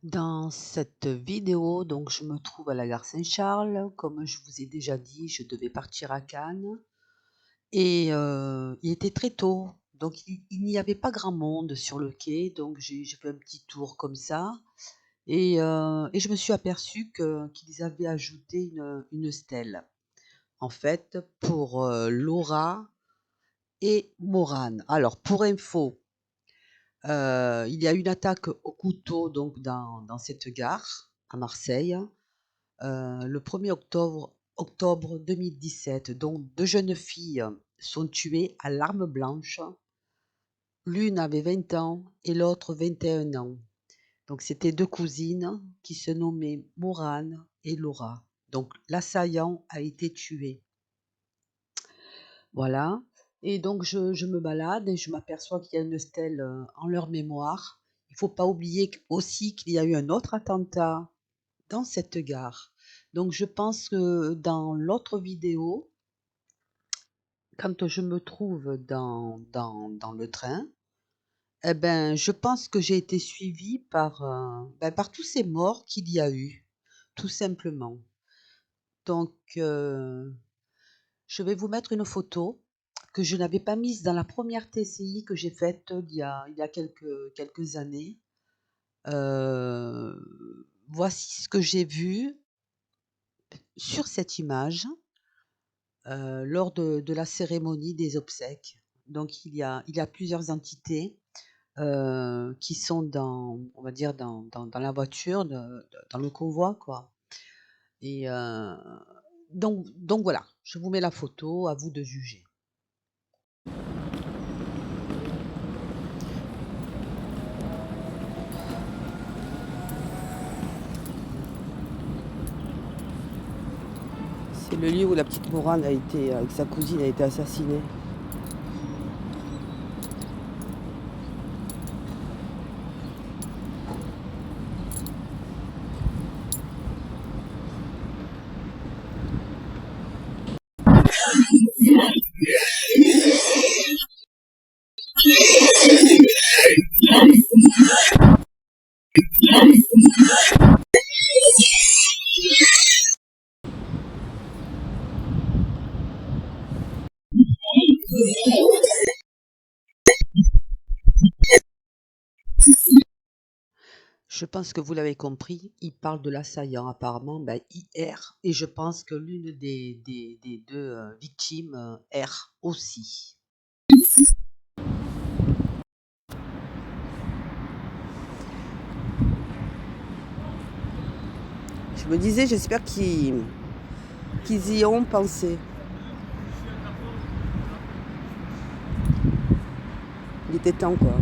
Dans cette vidéo, donc je me trouve à la gare Saint-Charles. Comme je vous ai déjà dit, je devais partir à Cannes et il était très tôt, donc il n'y avait pas grand monde sur le quai, donc j'ai fait un petit tour comme ça et je me suis aperçue qu'ils avaient ajouté une stèle, en fait, pour Laura et Morane. Alors, pour info, il y a eu une attaque au couteau donc dans cette gare à Marseille. Le 1er octobre 2017, donc 2 jeunes filles sont tuées à l'arme blanche. L'une avait 20 ans et l'autre 21 ans. Donc c'était 2 cousines qui se nommaient Morane et Laura. Donc l'assaillant a été tué. Voilà. Et donc je me balade et je m'aperçois qu'il y a une stèle en leur mémoire. Il ne faut pas oublier aussi qu'il y a eu un autre attentat dans cette gare. Donc je pense que dans l'autre vidéo, quand je me trouve dans le train, eh ben, je pense que j'ai été suivie par tous ces morts qu'il y a eu, tout simplement. Donc, je vais vous mettre une photo que je n'avais pas mise dans la première TCI que j'ai faite il y a quelques années. Voici ce que j'ai vu sur cette image lors de la cérémonie des obsèques. Donc il y a plusieurs entités qui sont on va dire, dans la voiture, dans le convoi, quoi. Et donc voilà, je vous mets la photo, à vous de juger. C'est le lieu où la petite Morane avec sa cousine, a été assassinée. Je pense que vous l'avez compris, il parle de l'assaillant apparemment, hier, et je pense que l'une des deux victimes erre aussi. Je me disais, j'espère qu'ils y ont pensé. Il était temps, quoi.